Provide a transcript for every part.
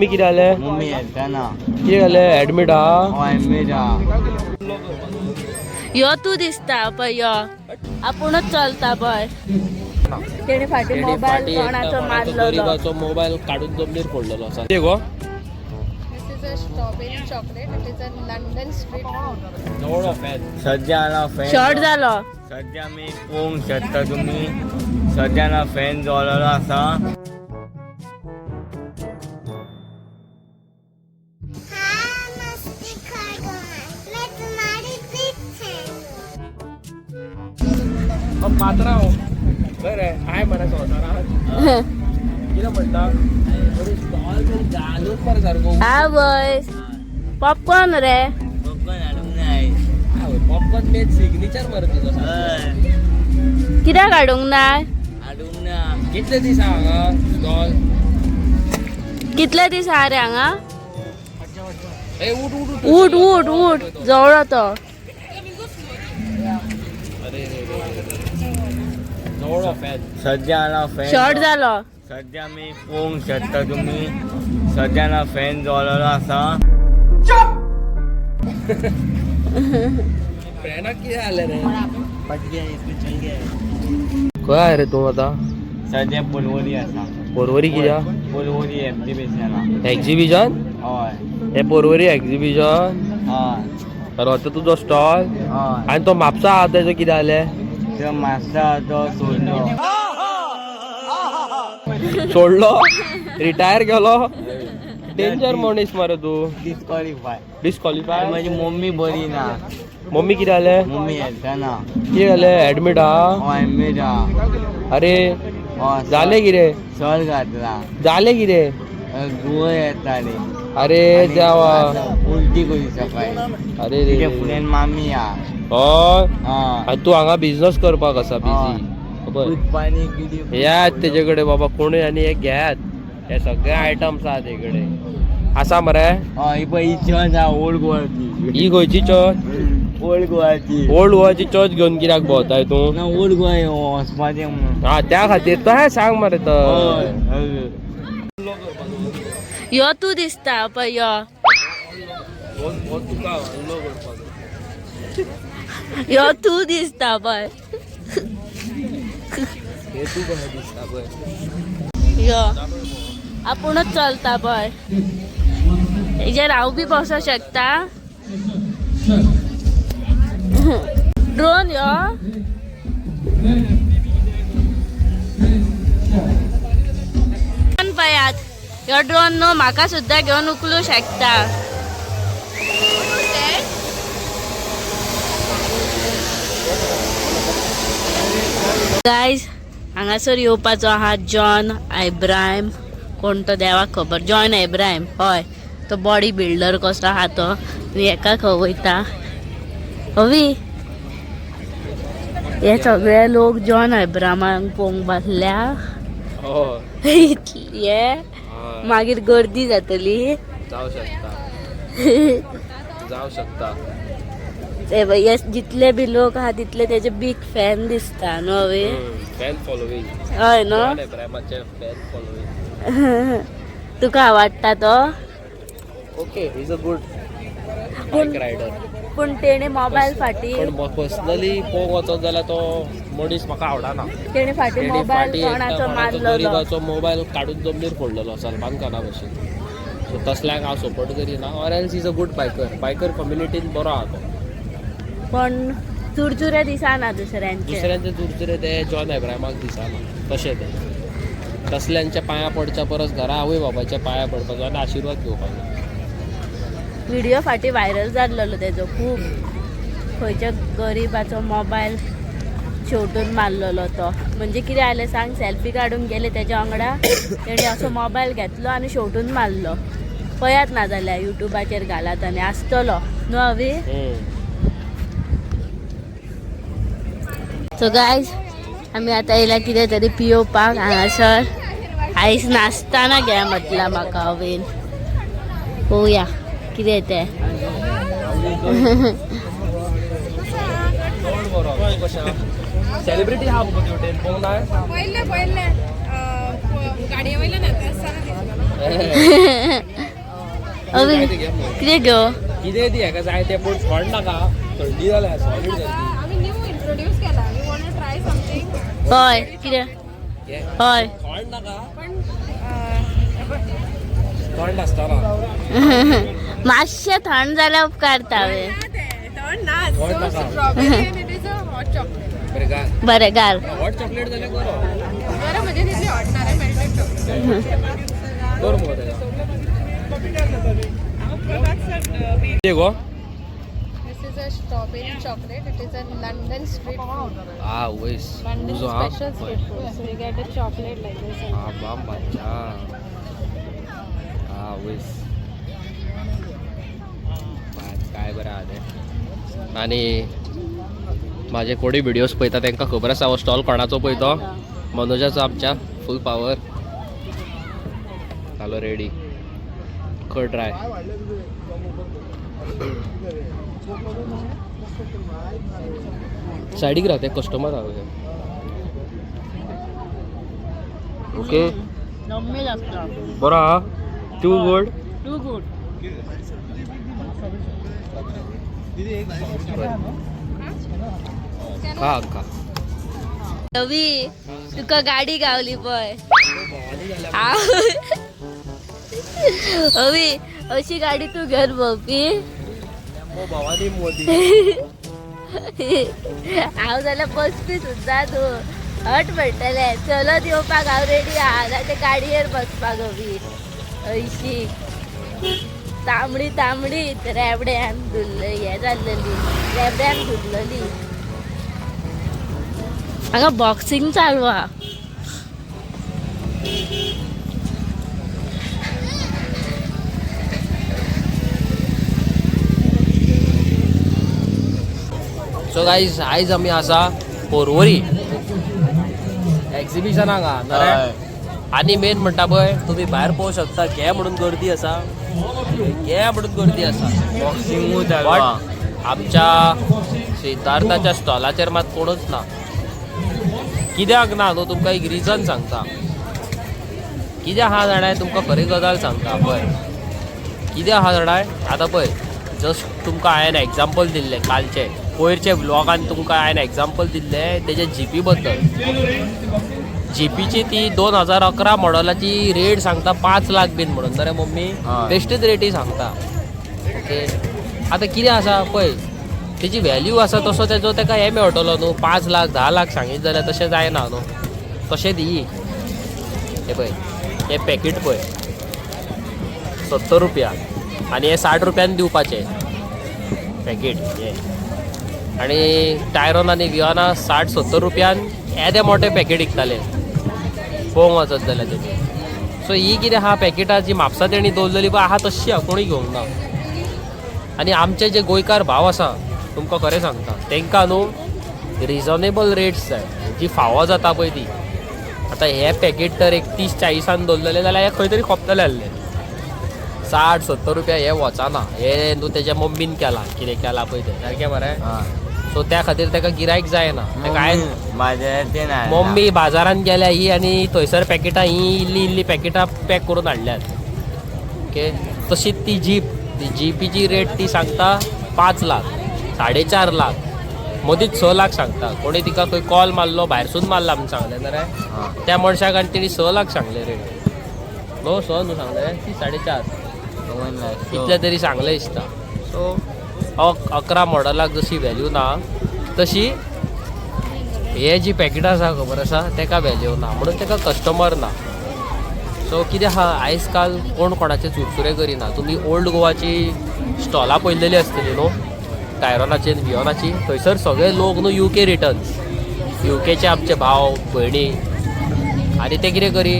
Mummy कितें जालें? Mummy येता ना. कितें जालें? एडमीट हा? एडमीट हा. यो तू दिसता पय यो आपुणच चलता पय. तेणे फाटी मोबाईल कोणाचो मारलो. गरीबाचो मोबाईल काढून जमनीर पडलेलो आसा. ते गो This is a strawberry chocolate. It is a London street food. जवळ फॅन. सध्या आला फॅन. शॉर्ट झालो. सध्या मी पोंग शकता तुम्ही. सध्याला फॅन जोडलेलो आसा. पात्रांव बरें हाय म्हणा संवसारांत कितें म्हणटा बरी स्टॉल बी घालून मरे सारको. हा वय पॉपकॉर्न रे. पॉपकॉर्न हाडूंक नाय. पॉपकॉर्न मेन सिग्नेचर मरे तुजो. कित्याक हाडूंक नाय? हाडूंक ना. कितले दीस हांगा स्टॉल? कितले दीस हा रे हांगा? ए उठ उठ उठ उठ उठ जवळ तो. अरे जवळ फॅन. सध्या आला फॅन. शॉर्ट झालो. सध्या मी पोंग शकता तुम्ही. सध्याला फॅन जोडलेलो आसा. फॅनाक कितें जालें रे? पटक्या इसमें चल गया. खंय रे तूं आतां? सध्या पोलवरी आसा. पोरवरी कित्या? पोलवरी एक्झिबिशन. एक्झिबिशन? हय हे पोरवरी एक्झिबिशन? हय तर होता तुजो स्टॉल हय. आनी तो म्हापसा आहा तेजो कितें जालें? तो मास्टर तो सोडलो. सोडलो? रिटायर केलो? डेंजर मनीस मरे तूं. डिस्क्वॉलिफाय. डिस्क्वॉलिफाय? माझी मम्मी बरी ना. मम्मी कितें जालें? मम्मी येता ना. कितें जालें? एडमीट हा? एडमीट हा. अरे जालें कितें? सर घातला. जालें कितें? गुळ येताली. अरे देवा. उलटी करी सकाळी. अरे रे तिच्या फुड्यान मामी हा. हय हा. आनी तूं हांगा बिझनस करपाक आसा बिझी. खबर? दूध पाणी किती. येयात तेजे कडेन बाबा कोणूय आनी हे घेयात. हे सगळे आयटम्स आहा तेजे कडेन आसा मरे. हय पळय ही चर्च हा ओल्ड गोवाची. ही खंयची चर्च? ओल्ड गोवाची. ओल्ड गोवाची चर्च घेवन कित्याक भोंवताय तूं? ना ओल्ड गोवा वचपाचें म्हणून. हा त्या खातीर तो हें सांग मरे तर. हय. यो तू दिसता पय यो यो तू दिसता पय. यो आपुणच चलता पय. हेजेर हांव बी बसो शकता. ड्रोन यो पयात यो ड्रोन न्हू म्हाका सुद्दां घेवन उखलू शकता. गायज हांगासर येवपाचो आहा जॉन एब्राहिम. कोण तो देवाक खबर. जॉन एब्राहिम हय तो बॉडी बिल्डर कसो आहा तो. हेका खंय वयता हवी. हे सगळे लोक जॉन एब्राहिमाक पळोवंक बसल्या. इतली मागीर गर्दी जातली. जावं शकता. ते भैया जितले बी लोक आहा तितले तेजे बिग फॅन दिसता न्हू हवे. Fan following. हय न्हू. एब्राहिमाचे फॅन फॉलोविंग. तुका आवडटा तो? Okay he is a good bike rider. पूण तेणे मोबाईल फाटी. पण पर्सनली पळोवंक वचत जाल्यार तो मनीस म्हाका आवडना. तेणे फाटी मोबाईल कोणाचो मारलो. गरीबाचो मोबाईल काढून जमनीर पडलेलो सलमान खाना भशेन. सो तसल्यांक हांव सपोर्ट करिना. Or else is a good biker. Biker कम्युनिटीन बरो आहा तो. पण चुरचुरे दिसाना दुसऱ्यांचे. चुरचुरे ते जॉन एब्राहिमाक दिसना तशें ते. तसल्यांच्या पांया पडच्या परस घरा आवय बाबाच्या पांया पडपाचो आनी आशिर्वाद घेवपाचो. व्हिडिओ फाटी व्हायरल जाल्लो तेजो खूब. खंयच्या गरीबाचो मोबाईल शेवटून मारलेलो तो. म्हणजे कितें जालें सांग. सेल्फी काडूंक गेले तेज्या वांगडा तेणी असो मोबाईल घेतलो आनी शेवटून मारलो. पळयात ना जाल्यार युट्यूबाचेर घालात आनी आसतलो न्हू हवी. सो गायज आमी आतां येयला कितें तरी पिवपाक हांगासर. आयज नासतना घे म्हटला म्हाका हांवें. पळोवया कितें तें. सेलिब्रिटी हा मुगो तेवटेन पळोवंक ना. पहिले गाडये वयल्यान येता आसतना दिसलो. अवी किती घेऊ कितें ती हेका जाय तें पूण थंड नाका थंडी जाल्या सॉलीड जाली आम्ही न्यू इंट्रोड्यूस केला we want to try something हय कितें हय थंड नाका पण थंड आसतना मातशें थंड जाल्यार उपकारता हांवें थंड ना थंड नाका strawberry end it is a hot chocolate बरें का बरें घाल हॉट चॉकलेट जाल्यार करो बरं म्हणजे तिथली हॉट ना रे मेल्टेड चॉकलेट कर मगो तेका कितें गो This is a strawberry chocolate. It is a London street food. वयस London तुझो special street food. So you get a chocolate like this. बाम बाच्या वयस काय बरं आहा तें आनी म्हाजे कोणी व्हिडियोज पळयता तांकां खबर आसा हो स्टॉल कोणाचो पळयतो मनोजाचो आमच्या फूल पावर जालो रेडी कर ट्राय सायडीक रावते कस्टमर रावते ओके नम्मी लागता बरो आहा टू गुड टू गुड खा खा रवी तुका गाडी गावली पय अवी अशी गाडी तू घेऊन भोवपी भावानी मोदी हांव जाल्यार बसपी सुद्दां तूं हट म्हणटले चलत येवपाक हांव रेडी आहा ना ते गाडयेर बसपाक हवी अशी तांबडी तांबडी रेबड्यान धुल्ल हें जाल्लेली रेबड्यान धुल्लली हांगा बॉक्सिंग चालू आहा सो गाईज आयज आमी आसा पोरवोरी एक्झिबिशनाक आहा नरे आनी मेन म्हणटा पळय तुमी भायर पळोवंक शकता घे म्हणून गर्दी आसा घे म्हणून गर्दी आसा बॉक्सिंगूच बट आमच्या सिद्धार्थाच्या स्टॉलाचेर मात कोणूच ना कित्याक ना न्हू तुमकां एक रिजन सांगता कित्याक हा जाणाय तुमकां खरी गजाल सांगता पळय कित्याक हा जाणाय आतां पळय जस्ट तुमकां हांवें एग्जाम्पल दिल्लें कालचें पयरचे ब्लॉगान तुमकां हांवें एग्जाम्पल दिल्लें तेजे जीपी बद्दल जीपीची ती 2011 मॉडलाची रेट सांगता 5 लाख बीन म्हणून रे मम्मी बेश्टीच रेटी सांगता ओके आतां कितें आसा पळय तेजी व्हॅल्यू आसा तसो तेजो तेका हें मेळटलो न्हू 5 लाख 10 लाख सांगीत जाल्यार तशें जायना न्हू तशें दी हे पळय हे पॅकेट पळय 70 रुपया आनी हे 60 रुपयान दिवपाचें पॅकेट हे आनी टायरॉन आनी विवाना 60-70 रुपयान येदे मोठे पॅकेट विकताले पळोवंक वचत जाल्यार तेमी सो ही कितें आहा पॅकेटां जी म्हापसा तेणी दवरलेली पळय आहा तशी आहा कोणूय घेवंक ना आनी आमचे जे गोंयकार भाव आसा तुमकां खरें सांगता तांकां न्हू रिजनेबल रेट्स जाय जी फावो जाता पळय ती आतां हे पॅकेट तर एक 30-40 दवरलेले जाल्यार हे खंय तरी खोपतले आहले 60-70 रुपया हे वचना हे न्हू तेज्या मम्मीन केला कितें केला पळय तें सारकें मरे सो त्या खातीर ताका गिरायक जायना ताका हांवें माझ्या ते ना मम्मी बाजारान गेल्या ही आनी थंयसर पॅकेटां ही इल्ली पॅकेटां पॅक करून हाडल्यात ओके तशीच ती जीपीची रेट ती सांगता 5 लाख 4.5 लाख मदींच 6 लाख सांगता कोणी तिका खंय कॉल मारलो भायरसून मारला म्हणून सांगलें ना रे त्या मनशाक आनी तेणी 6 लाख सांगले रेट नो 6 न्हू सांगले ती 4.5 इतले तरी सांगले दिसता सो 11 मॉडलाक जशी व्हॅल्यू ना तशी हे जी पॅकेटां आसा खबर आसा ताका व्हॅल्यू ना म्हणून ताका कस्टमर ना सो कितें आहा आयज काल कोण कोणाचे चुरचुरे करिना तुमी ओल्ड गोवाची स्टॉलां पळयलेली आसतली न्हू टायरोनाची आनी वियोनाची थंयसर सगळे लोक न्हू UK रिटर्न्स UKचे आमचे भाव भयणी आनी ते कितें करी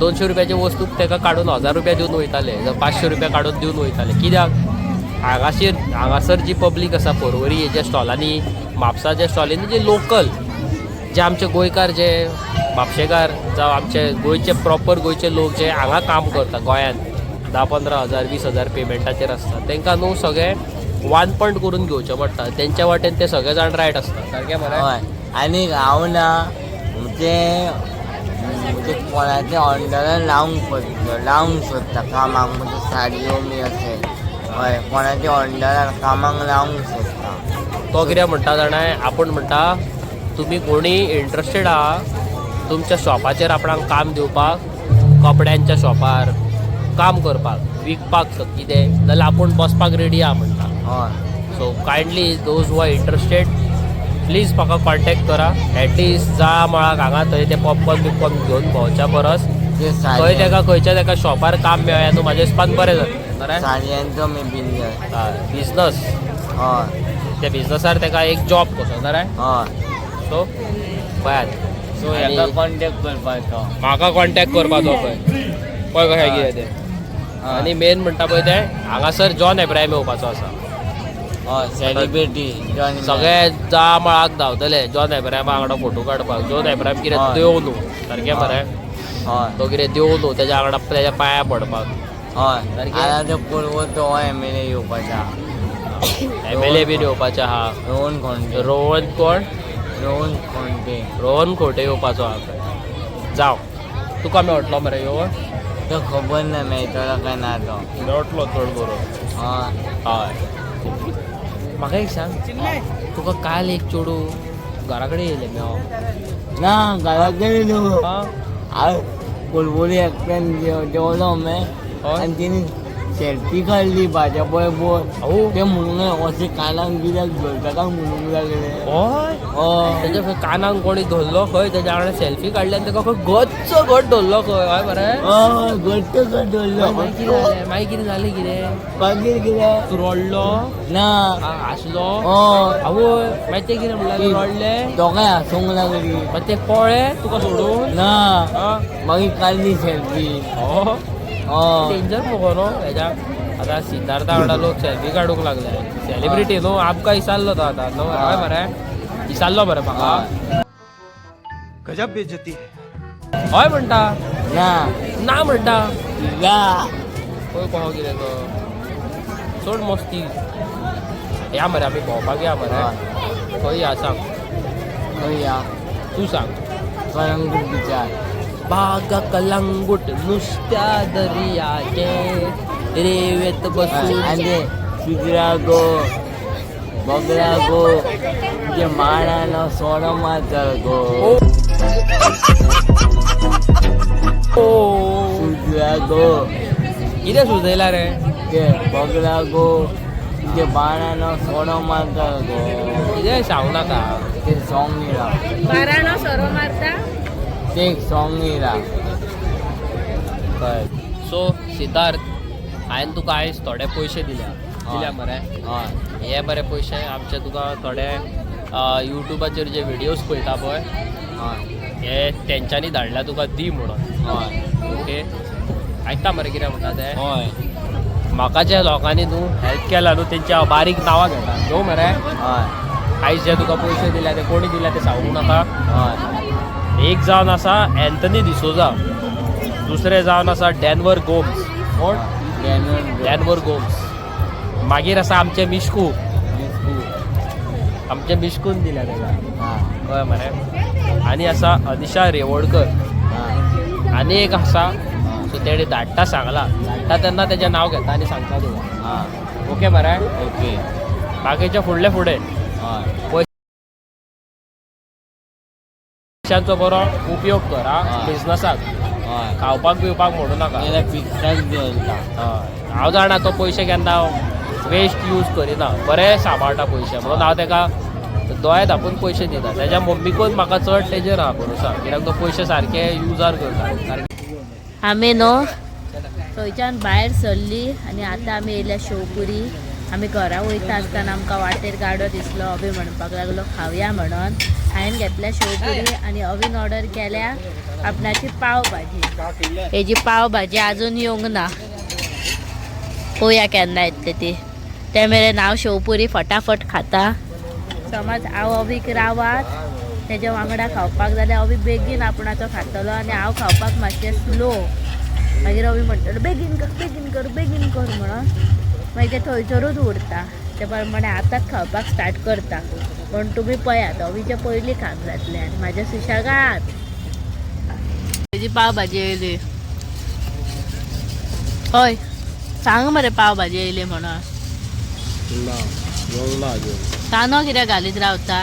200 रुपयाची वस्तू ताका काडून 1000 रुपया दिवन वयताले 500 रुपया काडून दिवन वयताले कित्याक हांगासर जी पब्लीक आसा पर्वरी हेज्या स्टॉलांनी म्हापसाच्या स्टॉलांनी जे लोकल जे आमचे गोंयकार जे म्हापशेकार जावं आमचे गोंयचे प्रॉपर गोंयचे लोक जे हांगा काम करता गोंयांत 10-15 हजार 20 हजार पेमेंटाचेर आसता तांकां न्हू सगळे 1 पॉयंट करून घेवचें पडटा तेंच्या वाटेन ते सगळे जाण रायट आसता सारकें मरे आनी हांव ना ते ते कोणाचे ऑर्डर लावूंक सोदता कामाक म्हणजे साडयो बी असेल हय कोणाचे ऑर्डर कामाक लावंक सोदता तो कितें म्हणटा जाणाय आपण म्हणटा तुम्ही कोणी इंटरेस्टेड आहा तुमच्या शॉपाचेर आपणाक काम दिवपाक कपड्यांच्या शॉपार काम करपाक विकपाक कितें जाल्यार आपूण बसपाक रेडी आहा म्हणटा हय so kindly those who are interested please म्हाका कॉन्टॅक्ट करा एटलिस्ट जा म्हळ्यार हांगा थंय ते पॉपकॉर्न बिपकॉर्न घेवन भोंवच्या परस ते थंय ताका खंयच्या ताका शॉपार काम मेळ्ळ्या न्हू म्हाज्या हिसपान बरें जाता साडयांचो मी बिझनेस बिजनस हय त्या बिजनसार ताका एक जॉब कसो जाल्यार हय सो पळयात सो हेका कॉन्टॅक्ट करपाचो म्हाका कॉन्टॅक्ट करपाचो पळय कशें कितें तें आनी मेन म्हणटा पळय तें हांगासर जॉन एब्राहीम येवपाचो आसा हय सेलिब्रिटी सगळे जा मळाक धांवतले जॉन एब्राहिमा वांगडा फोटो काडपाक जॉन एब्राहीम कितें हय. देव न्हू सारकें मरे हय तो कितें देव न्हू तेज्या वांगडा तेज्या पांया पडपाक हय सारकें. आतां तो पळवो तो MLA येवपाचा MLA बीन येवपाचे आहा रोहन खोंटे रोहन कोण रोहन खोंटे रोहन खोटे येवपाचो आहा जावं तुका मेळटलो मरे येवन तो खबर ना मेळटलो काय ना तो मेळटलो चड बरो हय हय म्हाका एक सांग तुका काल एक चेडू घरा कडेन येयलें मेळो ना घरा कडेन न्हू आं हांव पळवोली एकट्यान देंवलो मे हय. आनी तिणी सेल्फी काडली भाज्या पळय बोर आवो ते म्हणूंक लागले अशें कानाक कित्याक धरता काय म्हणूंक लागले हय हय तेच्या कानाक कोणी धरलो खंय तेच्या वांगडा सेल्फी काडली आनी ताका खंय गच्च घट धरलो खंय हय मरे हय घट्ट कर धरलो मागीर कितें जालें मागीर कितें जालें कितें मागीर कितें तूं रडलो ना आसलो हय आवय मागीर ते कितें म्हणलें रडले दोगांय हांसूंक लागली मागीर ते पळ्ळे तुका सोडून ना आं मागीर काडली सेल्फी हो हय डेंजर मुगो न्हू हेज्या आतां सिद्धार्था वांगडा लोक सेल्फी काडूंक लागले सेलिब्रिटी न्हू आमकां इसारलो तो आतां न्हू हय मरे इसारलो मरे म्हाका गजब बेइज्जती है हय म्हणटा ना ना म्हणटा या पळय कहो कितें तो चड मस्ती या मरे आमी भोंवपाक या मरे खंय या सांग खंय या तूं सांग कळंगूट बिचार बागा कलंगूट नुस्त्या दर्याचे रेवेत बसून आनी ते शिगरा गो बगरा गो तुजे माडानो सोनो मारता गो शिगरा गो कितें सुचयला रे ते बगरा गो तुजे माडानो सोनो मारता गो कितें सांगू नाका ते सॉंग येयला बाराणो सोरो मारता ते एक सॉंग येयला कळ्ळें सो सिद्धार्थ हांवें तुका आयज थोडे पयशे दिल्या मरे हय हे बरे पयशे आमचे तुका थोडे युट्यूबाचेर जे व्हिडियोज पळयता पळय हय हे तेंच्यांनी धाडल्या तुका दी म्हणून हय ओके आयकता मरे कितें म्हणटा ते हय म्हाका जे लोकांनी न्हू हेल्प केला न्हू तेंच्या बारीक नांवां घेता न्हू मरे हय आयज जे तुका पयशे दिल्या ते कोणी दिल्या ते सांगूंक नाका हय एक जावन आसा एंथनी डिसोजा दुसरे जावन आसा डॅनवर गोम्स कोण डॅनवर गोम्स मागीर आसा आमचे मिश्कू आमचे मिश्कून दिल्या तेका कळ्ळें मरे आनी आसा अनिशा रेवडकर आनी एक आसा सो तेणे धाडटा सांगला धाडटा तेन्ना तेजें नांव घेता आनी सांगता तुका ओके मरे ओके बाकीचे फुडले फुडें हय पयशांचो बरो उपयोग कर हय. बिजनसाक हय खावपाक पिवपाक म्हणू नाका नाजाल्यार फिक्साक देंवता हय हांव जाणा तो पयशे केन्ना वेस्ट यूज करिना बरें सांबाळटा पयशे म्हणून हांव ताका दोळे धापून पयशे दिता तेज्या मम्मीकूच म्हाका चड तेजेर आहा भरोसा कित्याक तो पयशे सारके युजार करता आमी न्हू थंयच्यान भायर सरली आनी आतां आमी येयल्या शेवपुरी आमी घरा वयता आसतना आमकां वाटेर गाडो दिसलो अभि म्हणपाक लागलो खावया म्हणून हांवें घेतल्या शेवपुरी आनी अभीन ऑर्डर केल्या आपणाची पाव भाजी हेजी पाव भाजी आजून येवंक ना पळोवया केन्ना येतली ती ते मेरेन हांव शेवपुरी फटाफट खाता समज हांव अवीक रावात तेज्या वांगडा खावपाक जाल्यार अवी बेगीन आपणाचो खातलो आनी हांव खावपाक मातशें स्लो मागीर अवी म्हणटलो बेगीन कर म्हणून मागीर ते थंयसरूच उरता ते प्रमाणे आतांच खावपाक स्टार्ट करता पण तुमी पळयात अवीचे पयलीं खावंक जातलें आनी म्हाज्या सुशेगाद त्याची पावभाजी येयली. होय सांग मरे पावभाजी येयली म्हणून. कानो कित्याक घालीत रावता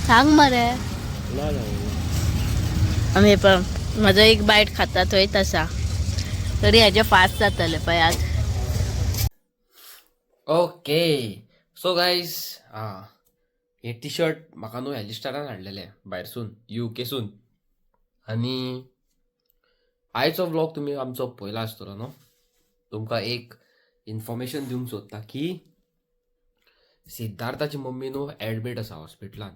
सांग मरे. आम्ही पण म्हजो एक बायट खाता थंय तसा तरी हेजे फास्ट जातले पळय आज. ओके सो गाईज हे टी शर्ट म्हाका न्हू हॅलिस्टारान हाडलेले भायरसून UK सून. आनी आयचो व्लॉग तुमी आमचो पयला आसतलो न्हू. तुमकां एक इन्फॉर्मेशन दिवंक सोदता की सिद्धार्थाची मम्मी न्हू एडमीट आसा हॉस्पिटलान.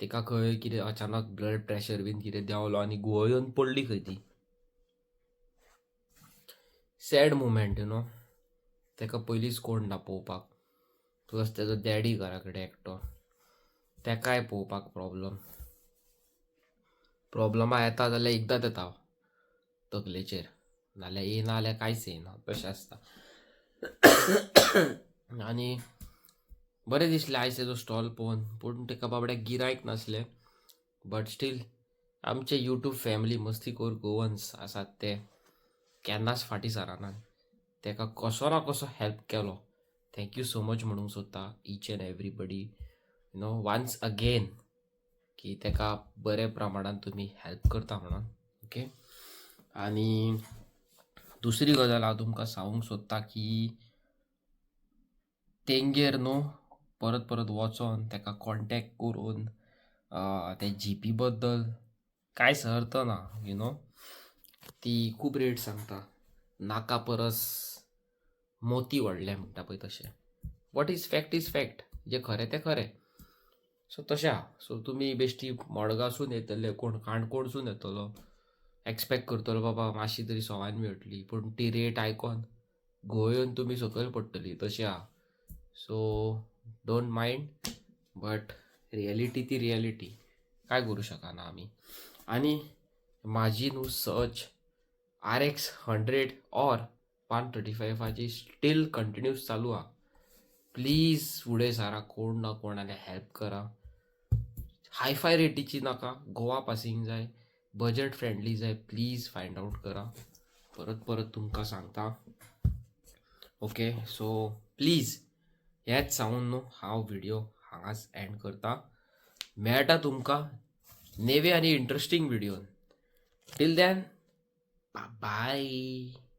तिका खंय कितें अचानक ब्लड प्रेशर बीन कितें देंवलो आनी घुंवळ येवन पडली खंय ती. Sad moment you know. तेका पयलींच कोण ना पळोवपाक. प्लस तेजो डॅडी घरा कडेन एकटो. तेकाय पळोवपाक प्रॉब्लमा येता जाल्यार एकदांच येता तकलेचेर, नाल्यार येना जाल्यार कांयच येना तशें आसता. आनी बरें दिसलें आयज तेजो स्टॉल पळोवन. पूण तेका बाबड्याक गिरायक नासलें. बट स्टील आमचे यूट्यूब फॅमिली मस्तीखोर गोवन्स आसात ते केन्नाच फाटीं सरानात. तेका कसो ना कसो हेल्प केलो. थँक्यू सो मच म्हणूंक सोदता each and everybody you know once again की तेका बरे प्रमाणान तुमी हेल्प करता म्हणून. ओके. आनी दुसरी गजाल हांव तुमकां सांगूंक सोदता की तेंगेर न्हू परत परत वचोन तेका कॉन्टेक्ट करून ते जीपी बद्दल कांयच अर्थ ना यू नो. ती खूब रेट सांगता. नाका परस मोती व्हडले म्हणटा पळय तशें. वॉट इज फॅक्ट जें खरें तें खरें. सो तशें आहा. सो तुमी बेश्टी मडगांवसून येतले कोण काणकोणसून येतलो एक्सपेक्ट करतलो बाबा मातशी तरी सवाय मेळटली. पूण ती रेट आयकोन घुंवळ येवन तुमी सकयल पडटली तशें आहा. So don't mind. But reality ती रियलिटी. काय करूं शकना आमी. आनी म्हाजी न्हू search RX 100 or 135 steel continuous चालू आहा. प्लीज फुडें सारा कोण ना कोण आनी हेल्प करा. हायफाय रेटीची नाका. गोवा पासिंग जाय. बजेट फ्रेंडली जाय. प्लीज फायंड आउट करा. परत परत तुमकां सांगता. ओके. सो प्लीज हेच सांगून न्हू हांव व्हिडिओ हांगाच एंड करता. मेळटा तुमकां नेवे आनी इंट्रस्टींग व्हिडिओन. Till then bye.